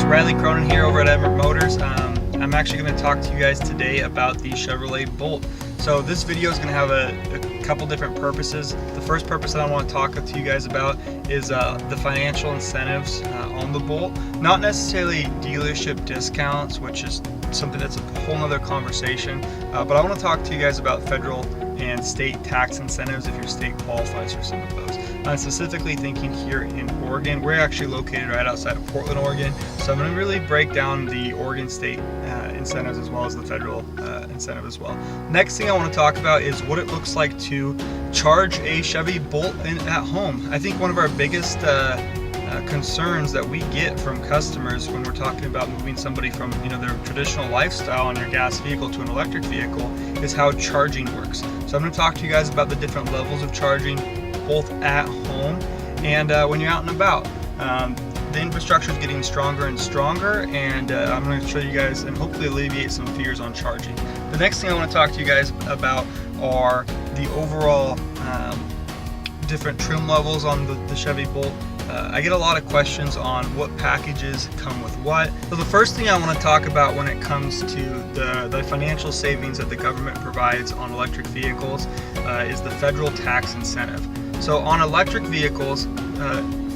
Riley Cronin here over at Emmer Motors. I'm actually going to talk to you guys today about the Chevrolet Bolt. So this video is going to have a couple different purposes. The first purpose that I want to talk to you guys about is the financial incentives on the Bolt. Not necessarily dealership discounts, which is something that's a whole nother conversation, but I want to talk to you guys about federal and state tax incentives if your state qualifies for some of those. I'm specifically thinking here in Oregon. We're actually located right outside of Portland, Oregon, so I'm going to really break down the Oregon state incentives as well as the federal incentive as well. Next thing I want to talk about is what it looks like to charge a Chevy Bolt at home. I think one of our biggest concerns that we get from customers when we're talking about moving somebody from their traditional lifestyle on your gas vehicle to an electric vehicle is how charging works. So I'm going to talk to you guys about the different levels of charging, both at home and when you're out and about. The infrastructure is getting stronger and stronger, and I'm going to show you guys and hopefully alleviate some fears on charging. The next thing I want to talk to you guys about are the overall different trim levels on the Chevy Bolt. I get a lot of questions on what packages come with what. So the first thing I want to talk about when it comes to the financial savings that the government provides on electric vehicles is the federal tax incentive. So on electric vehicles,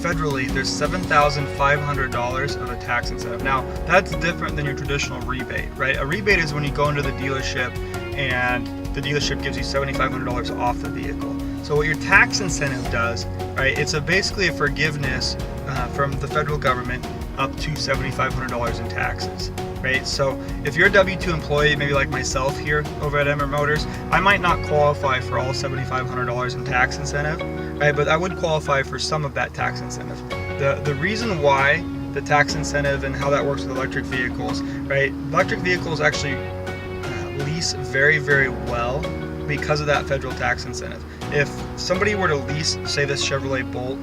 federally, there's $7,500 of a tax incentive. Now, that's different than your traditional rebate, right? A rebate is when you go into the dealership and the dealership gives you $7,500 off the vehicle. So what your tax incentive does, right, it's basically a forgiveness from the federal government up to $7,500 in taxes, right? So if you're a W-2 employee, maybe like myself here over at Emmer Motors, I might not qualify for all $7,500 in tax incentive, right? But I would qualify for some of that tax incentive. The reason why the tax incentive and how that works with electric vehicles, right? Electric vehicles actually lease very, very well because of that federal tax incentive. If somebody were to lease, say, this Chevrolet Bolt,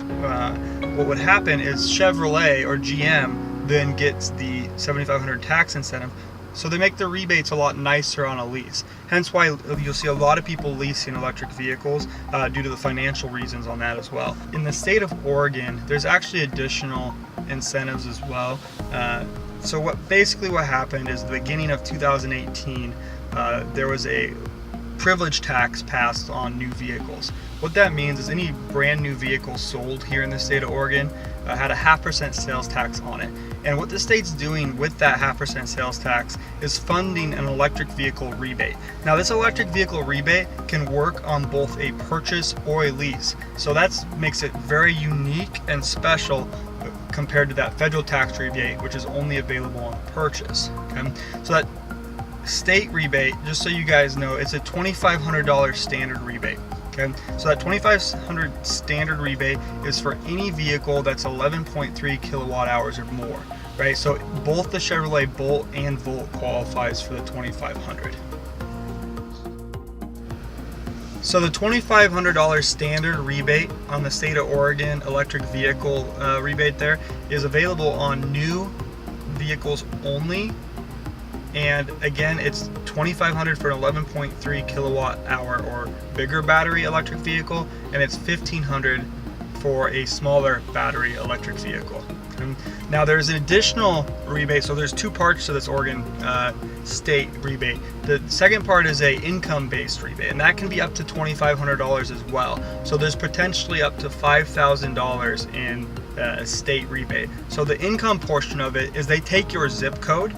what would happen is Chevrolet or GM then gets the $7,500 tax incentive, so they make the rebates a lot nicer on a lease. Hence why you'll see a lot of people leasing electric vehicles due to the financial reasons on that as well. In the state of Oregon, there's actually additional incentives as well. So what happened is the beginning of 2018, there was a privilege tax passed on new vehicles. What that means is any brand new vehicle sold here in the state of Oregon had a 0.5% sales tax on it. And what the state's doing with that 0.5% sales tax is funding an electric vehicle rebate. Now, this electric vehicle rebate can work on both a purchase or a lease. So that makes it very unique and special compared to that federal tax rebate, which is only available on purchase. Okay? So that state rebate, just so you guys know, it's a $2,500 standard rebate. Okay, so that $2,500 standard rebate is for any vehicle that's 11.3 kilowatt hours or more, right? So both the Chevrolet Bolt and Volt qualifies for the $2,500. So the $2,500 standard rebate on the state of Oregon electric vehicle rebate there is available on new vehicles only. And again, it's $2,500 for an 11.3 kilowatt hour or bigger battery electric vehicle, and it's $1,500 for a smaller battery electric vehicle. And now there's an additional rebate, so there's two parts to this Oregon state rebate. The second part is a income-based rebate, and that can be up to $2,500 as well. So there's potentially up to $5,000 in state rebate. So the income portion of it is they take your zip code,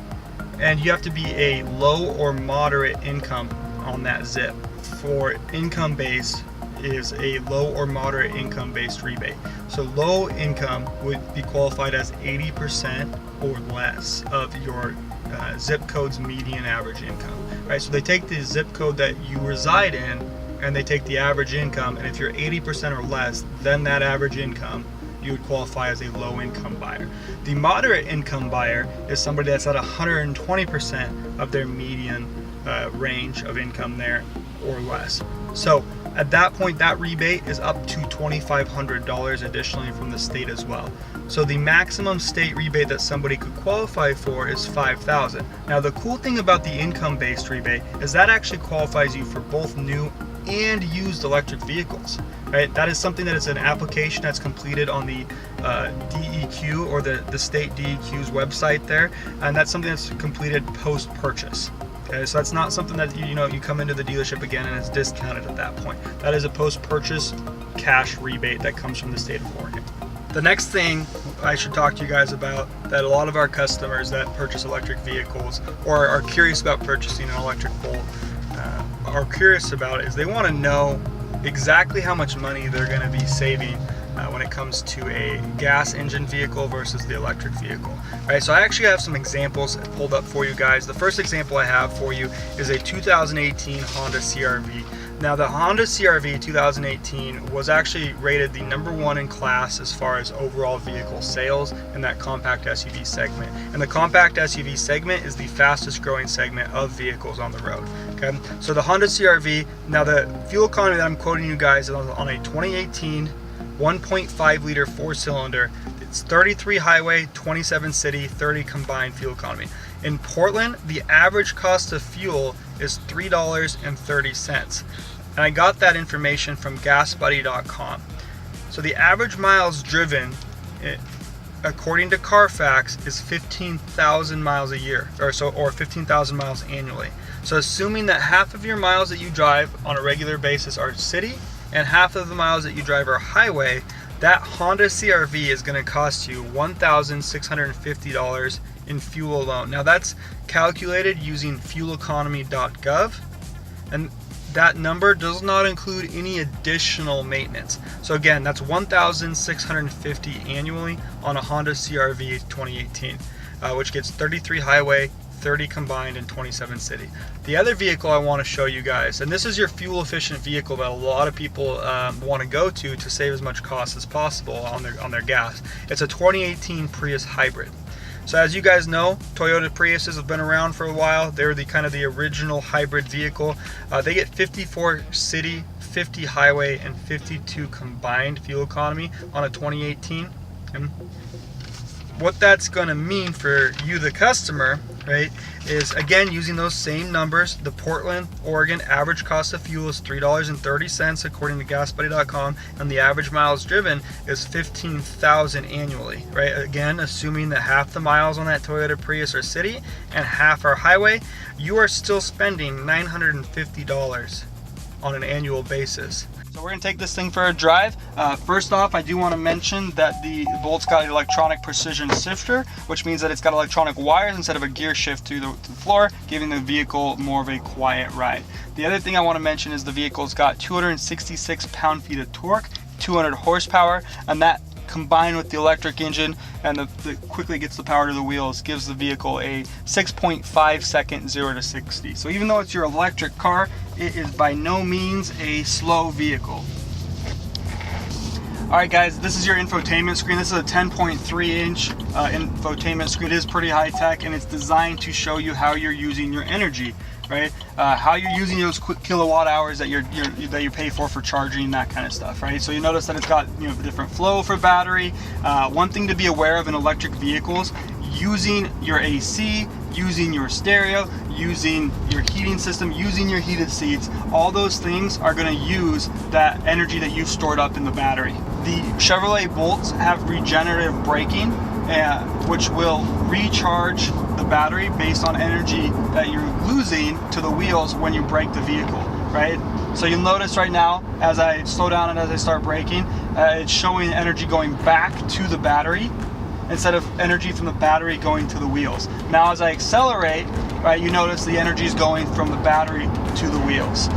and you have to be a low or moderate income on that zip. For income based is a low or moderate income based rebate. So low income would be qualified as 80% or less of your zip code's median average income. Right? So they take the zip code that you reside in and they take the average income, and if you're 80% or less than that average income, you would qualify as a low income buyer. The moderate income buyer is somebody that's at 120% of their median range of income there or less. So at that point, that rebate is up to $2,500 additionally from the state as well. So the maximum state rebate that somebody could qualify for is $5,000. Now the cool thing about the income-based rebate is that actually qualifies you for both new and used electric vehicles, right? That is something that is an application that's completed on the DEQ, or the state DEQ's website there, and that's something that's completed post-purchase. Okay, so that's not something that you come into the dealership again and it's discounted at that point. That is a post-purchase cash rebate that comes from the state of Oregon. The next thing I should talk to you guys about that a lot of our customers that purchase electric vehicles or are curious about purchasing an electric Bolt are curious about is they want to know exactly how much money they're going to be saving when it comes to a gas engine vehicle versus the electric vehicle. Right, so I actually have some examples pulled up for you guys. The first example I have for you is a 2018 Honda CR-V. Now the Honda CR-V 2018 was actually rated the #1 in class as far as overall vehicle sales in that compact SUV segment. And the compact SUV segment is the fastest growing segment of vehicles on the road. Okay, so the Honda CR-V, now the fuel economy that I'm quoting you guys is on a 2018 1.5 liter 4-cylinder. It's 33 highway, 27 city, 30 combined fuel economy. In Portland, the average cost of fuel is $3.30. And I got that information from gasbuddy.com. So the average miles driven, according to Carfax, is 15,000 miles a year, or 15,000 miles annually. So assuming that half of your miles that you drive on a regular basis are city, and half of the miles that you drive are highway, that Honda CR-V is going to cost you $1,650 in fuel alone. Now that's calculated using fueleconomy.gov, and that number does not include any additional maintenance. So again, that's $1,650 annually on a Honda CR-V 2018, which gets 33 highway, 30 combined, and 27 city. The other vehicle I want to show you guys, and this is your fuel efficient vehicle that a lot of people want to go to save as much cost as possible on their gas. It's a 2018 Prius hybrid. So as you guys know, Toyota Priuses have been around for a while. They're the kind of the original hybrid vehicle. They get 54 city, 50 highway, and 52 combined fuel economy on a 2018. And what that's going to mean for you, the customer, right, is again using those same numbers. The Portland, Oregon average cost of fuel is $3.30 according to gasbuddy.com, and the average miles driven is 15,000 annually, right? Again, assuming that half the miles on that Toyota Prius are city and half are highway, you are still spending $950 on an annual basis. So we're gonna take this thing for a drive. First off, I do want to mention that the Bolt's got an electronic precision shifter, which means that it's got electronic wires instead of a gear shift to the floor, giving the vehicle more of a quiet ride. The other thing I want to mention is the vehicle's got 266 pound-feet of torque, 200 horsepower, and that combined with the electric engine and the quickly gets the power to the wheels, gives the vehicle a 6.5 second 0 to 60. So even though it's your electric car, it is by no means a slow vehicle. Alright guys, this is your infotainment screen. This is a 10.3 inch infotainment screen. It is pretty high tech, and it's designed to show you how you're using your energy, right? How you're using those kilowatt hours that you pay for charging, that kind of stuff, right? So you notice that it's got different flow for battery. One thing to be aware of in electric vehicles, using your AC, using your stereo, using your heating system, using your heated seats, all those things are going to use that energy that you've stored up in the battery. The Chevrolet Bolts have regenerative braking, which will recharge the battery based on energy that you're losing to the wheels when you brake the vehicle, right? So you'll notice right now, as I slow down and as I start braking, it's showing energy going back to the battery instead of energy from the battery going to the wheels. Now as I accelerate, right, you notice the energy is going from the battery to the wheels.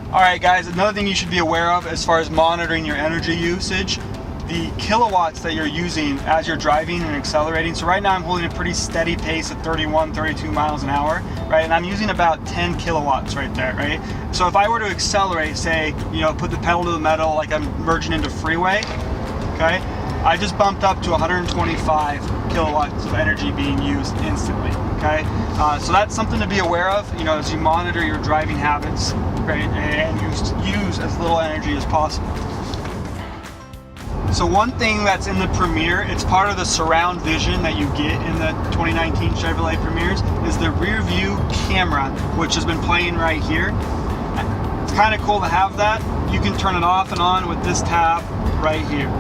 Alright guys, another thing you should be aware of as far as monitoring your energy usage, the kilowatts that you're using as you're driving and accelerating. So right now I'm holding a pretty steady pace at 31, 32 miles an hour, right? And I'm using about 10 kilowatts right there, right? So if I were to accelerate, say, put the pedal to the metal like I'm merging into freeway, okay? I just bumped up to 125 kilowatts of energy being used instantly, okay? So that's something to be aware of, as you monitor your driving habits, right? And use as little energy as possible. So one thing that's in the Premier, it's part of the surround vision that you get in the 2019 Chevrolet Premiers, is the rear view camera, which has been playing right here. It's kind of cool to have that. You can turn it off and on with this tab right here.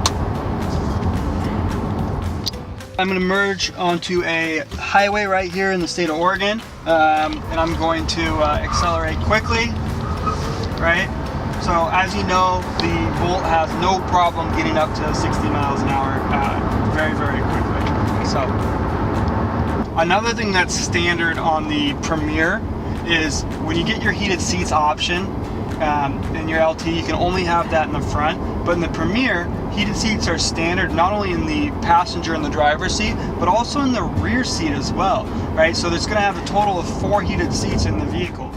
I'm going to merge onto a highway right here in the state of Oregon, and I'm going to accelerate quickly, right? So as you know, the Bolt has no problem getting up to 60 miles an hour very, very quickly. So another thing that's standard on the Premier is when you get your heated seats option in your LT, you can only have that in the front, but in the Premier, heated seats are standard not only in the passenger and the driver's seat, but also in the rear seat as well, right? So it's going to have a total of 4 heated seats in the vehicle.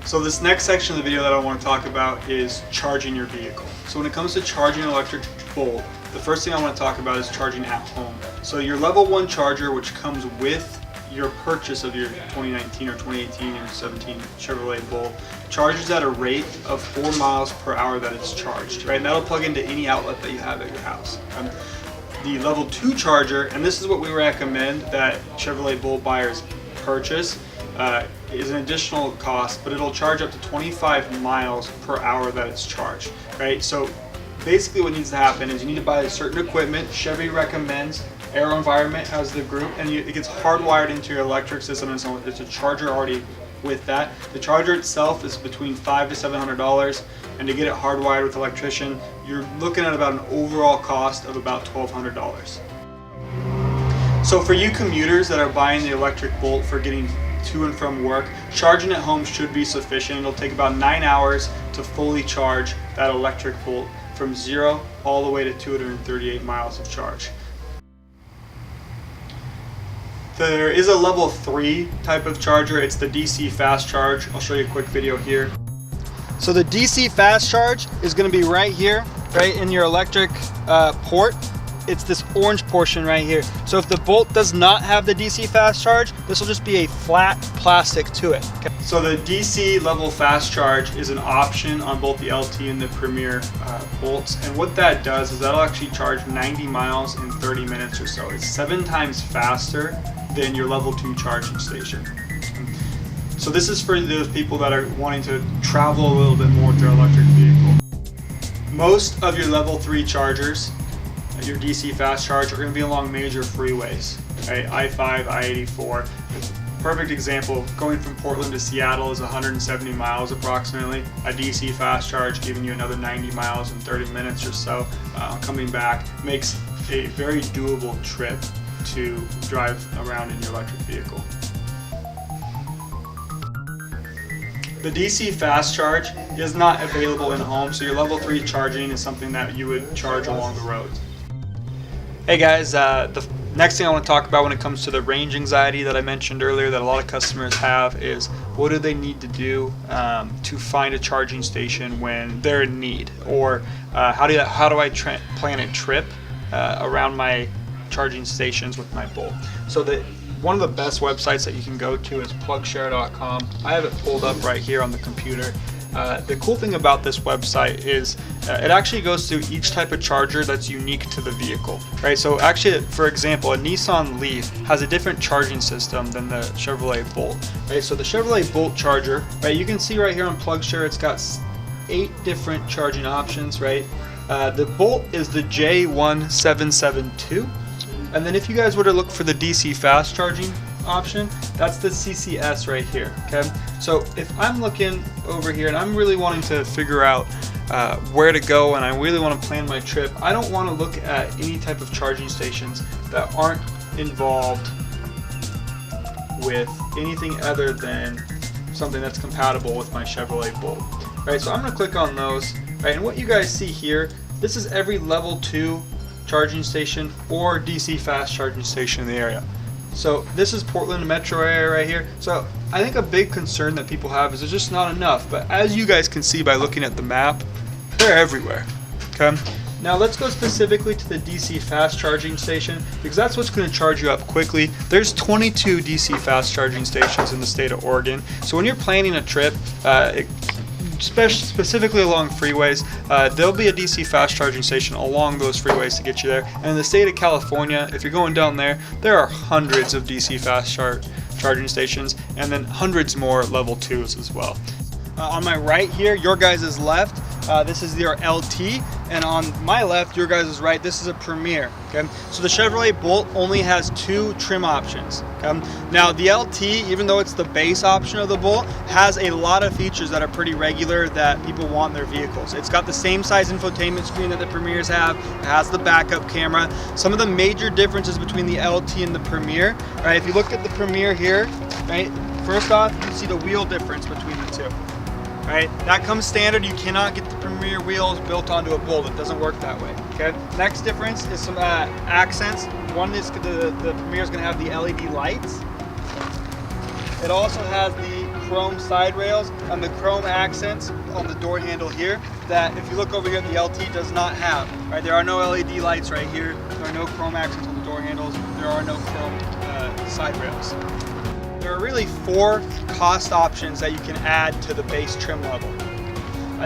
So this next section of the video that I want to talk about is charging your vehicle. So when it comes to charging an electric Bolt, the first thing I want to talk about is charging at home. So your level 1 charger, which comes with your purchase of your 2019 or 2018 or 17 Chevrolet Bolt, charges at a rate of 4 miles per hour that it's charged, right? And that'll plug into any outlet that you have at your house. The level 2 charger, and this is what we recommend that Chevrolet Bolt buyers purchase, is an additional cost, but it'll charge up to 25 miles per hour that it's charged, right? So basically what needs to happen is you need to buy certain equipment. Chevy recommends AeroVironment as the group, and it gets hardwired into your electric system, and so it's a charger already with that. The charger itself is between $500 to $700, and to get it hardwired with an electrician, you're looking at about an overall cost of about $1,200. So for you commuters that are buying the electric Bolt for getting to and from work, charging at home should be sufficient. It'll take about 9 hours to fully charge that electric Bolt from 0 all the way to 238 miles of charge. There is a level 3 type of charger. It's the DC fast charge. I'll show you a quick video here. So the DC fast charge is going to be right here, right in your electric port. It's this orange portion right here. So if the Bolt does not have the DC fast charge, this will just be a flat plastic to it. Okay. So the DC level fast charge is an option on both the LT and the Premier Bolts, and what that does is that'll actually charge 90 miles in 30 minutes or so. It's 7 times faster than your level 2 charging station. So this is for those people that are wanting to travel a little bit more with their electric vehicle. Most of your level 3 chargers, your DC fast charge, are going to be along major freeways, right? I-5, I-84. Perfect example, going from Portland to Seattle is 170 miles approximately. A DC fast charge giving you another 90 miles in 30 minutes or so. Coming back makes a very doable trip to drive around in your electric vehicle. The DC fast charge is not available in home, so your level 3 charging is something that you would charge along the road. Hey guys, the next thing I want to talk about when it comes to the range anxiety that I mentioned earlier that a lot of customers have is what do they need to do to find a charging station when they're in need, or how do I plan a trip around my charging stations with my Bolt. So one of the best websites that you can go to is plugshare.com. I have it pulled up right here on the computer. The cool thing about this website is it actually goes through each type of charger that's unique to the vehicle, right? So actually, for example, a Nissan Leaf has a different charging system than the Chevrolet Bolt, right? So the Chevrolet Bolt charger, right, you can see right here on PlugShare, it's got 8 different charging options, right? The Bolt is the J1772, and then if you guys were to look for the DC fast charging option, that's the CCS right here. Okay, so if I'm looking over here and I'm really wanting to figure out where to go and I really want to plan my trip, I don't want to look at any type of charging stations that aren't involved with anything other than something that's compatible with my Chevrolet Bolt, right? So I'm going to click on those, right? And what you guys see here, this is every level 2 charging station or DC fast charging station in the area. So this is Portland metro area right here. So I think a big concern that people have is there's just not enough, but as you guys can see by looking at the map, they're everywhere. Okay, now let's go specifically to the DC fast charging station, because that's what's going to charge you up quickly. There's 22 DC fast charging stations in the state of Oregon. So when you're planning a trip, specifically along freeways, there'll be a DC fast charging station along those freeways to get you there. And in the state of California, if you're going down there, there are hundreds of DC fast charging stations, and then hundreds more level 2s as well. On my right here, your guys' left, this is your LT, and on my left, your guys' right, this is a Premier. Okay, so the Chevrolet Bolt only has 2 trim options. Okay, now the LT, even though it's the base option of the Bolt, has a lot of features that are pretty regular that people want in their vehicles. It's got the same size infotainment screen that the Premiers have. It has the backup camera. Some of the major differences between the LT and the Premier, right? If you look at the Premier here, right? First off, you see the wheel difference between the two. Right, that comes standard. You cannot get the Premier wheels built onto a Bolt. It doesn't work that way. Okay. Next difference is some accents. One is the Premier is going to have the LED lights. It also has the chrome side rails and the chrome accents on the door handle here. That if you look over here at the LT does not have. Right, there are no LED lights right here. There are no chrome accents on the door handles. There are no chrome side rails. There are really 4 cost options that you can add to the base trim level.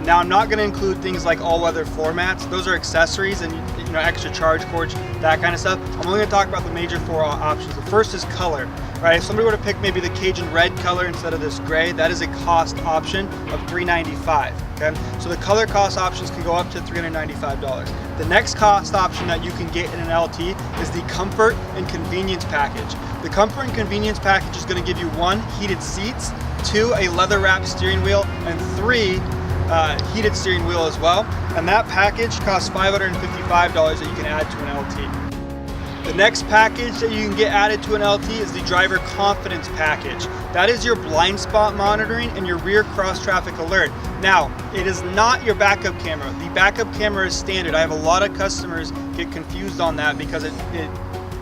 Now I'm not going to include things like all-weather floor mats. Those are accessories and extra charge cords, that kind of stuff. I'm only going to talk about the major 4 options. The first is color. Right, if somebody were to pick maybe the Cajun red color instead of this gray, that is a cost option of $395. Okay, so the color cost options can go up to $395. The next cost option that you can get in an LT is the comfort and convenience package. The comfort and convenience package is going to give you 1, heated seats, 2, a leather wrapped steering wheel, and 3, heated steering wheel as well. And that package costs $555 that you can add to an LT. The next package that you can get added to an LT is the driver confidence package. That is your blind spot monitoring and your rear cross traffic alert. Now, it is not your backup camera. The backup camera is standard. I have a lot of customers get confused on that because it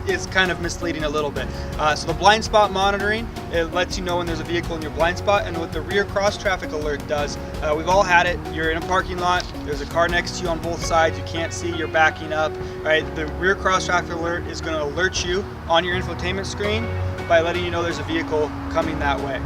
is kind of misleading a little bit. So the blind spot monitoring, it lets you know when there's a vehicle in your blind spot, and what the rear cross traffic alert does, we've all had it. You're in a parking lot, there's a car next to you on both sides, you can't see, you're backing up, right? The rear cross traffic alert is going to alert you on your infotainment screen by letting you know there's a vehicle coming that way.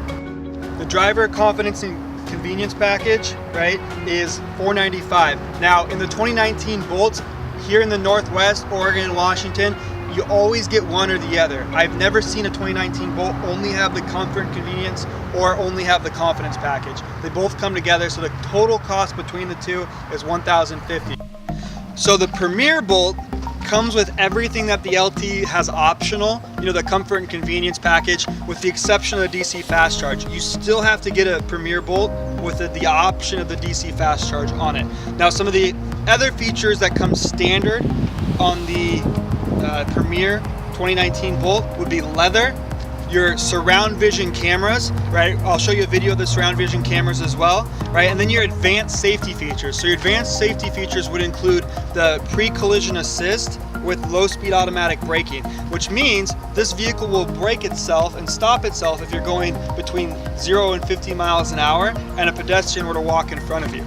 The driver confidence and convenience package, right, is $495. Now in the 2019 Bolts here in the Northwest, Oregon, and Washington, you always get one or the other. I've never seen a 2019 Bolt only have the comfort and convenience or only have the confidence package. They both come together, so the total cost between the two is $1,050. So the Premier Bolt comes with everything that the LT has optional, the comfort and convenience package, with the exception of the DC fast charge. You still have to get a Premier Bolt with the option of the DC fast charge on it. Now some of the other features that come standard on the Premier 2019 Bolt would be leather, your surround vision cameras, right? I'll show you a video of the surround vision cameras as well, right? And then your advanced safety features. So your advanced safety features would include the pre-collision assist with low-speed automatic braking, which means this vehicle will brake itself and stop itself if you're going between 0 and 50 miles an hour and a pedestrian were to walk in front of you.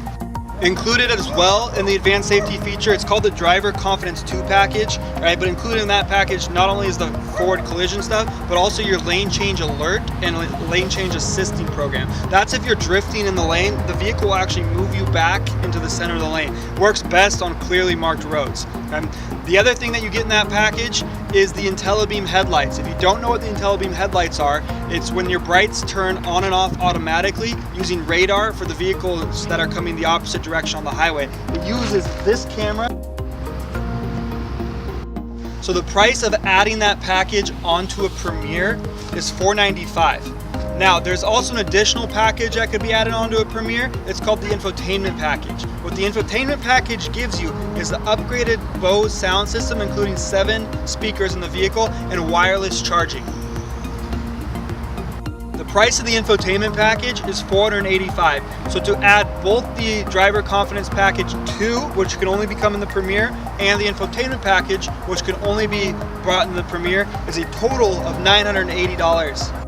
Included as well in the advanced safety feature, it's called the Driver Confidence 2 package, right? But included in that package not only is the forward collision stuff, but also your lane change alert and lane change assisting program. That's if you're drifting in the lane, the vehicle will actually move you back into the center of the lane. Works best on clearly marked roads. The other thing that you get in that package is the IntelliBeam headlights. If you don't know what the IntelliBeam headlights are, it's when your brights turn on and off automatically using radar for the vehicles that are coming the opposite direction on the highway. It uses this camera. So the price of adding that package onto a Premier is $495. Now, there's also an additional package that could be added onto a Premier. It's called the infotainment package. What the infotainment package gives you is the upgraded Bose sound system, including 7 speakers in the vehicle and wireless charging. The price of the infotainment package is $485. So to add both the driver confidence package 2, which can only become in the Premier, and the infotainment package, which can only be brought in the Premier, is a total of $980.